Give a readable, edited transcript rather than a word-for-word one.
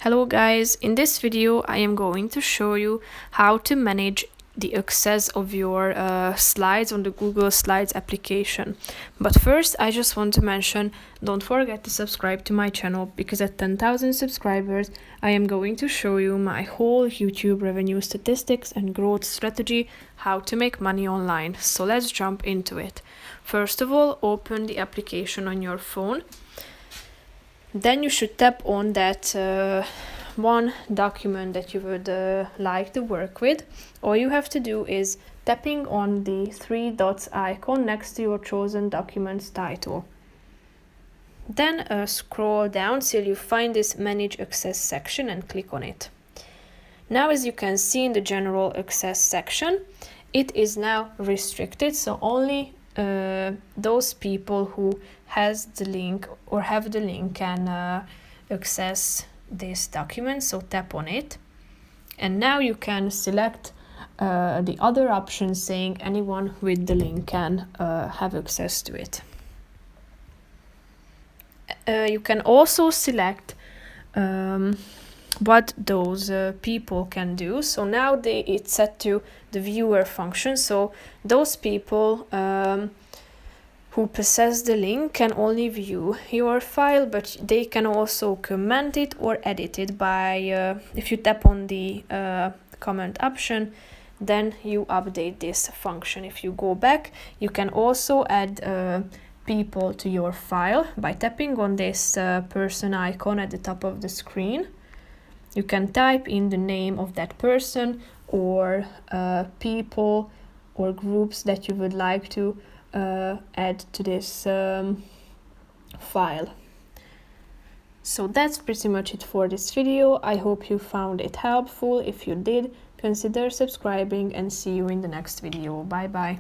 Hello guys, in this video I am going to show you how to manage the access of your slides on the Google Slides application. But first I just want to mention, don't forget to subscribe to my channel, because at 10,000 subscribers I am going to show you my whole YouTube revenue statistics and growth strategy, how to make money online. So let's jump into it. First of all, open the application on your phone. Then you should tap on that one document that you would like to work with. All you have to do is tapping on the three dots icon next to your chosen document's title. Then scroll down till you find this Manage Access section and click on it. Now, as you can see in the General Access section, it is now restricted, so only those people who has the link or have the link can access this document. So tap on it, and now you can select the other options saying anyone with the link can have access to it. You can also select what those people can do. So now it's set to the viewer function, so those people who possess the link can only view your file, but they can also comment it or edit it by if you tap on the comment option, then you update this function. If you go back, you can also add people to your file by tapping on this person icon at the top of the screen. You can type in the name of that person or people or groups that you would like to add to this file. So that's pretty much it for this video. I hope you found it helpful. If you did, consider subscribing, and see you in the next video. Bye bye.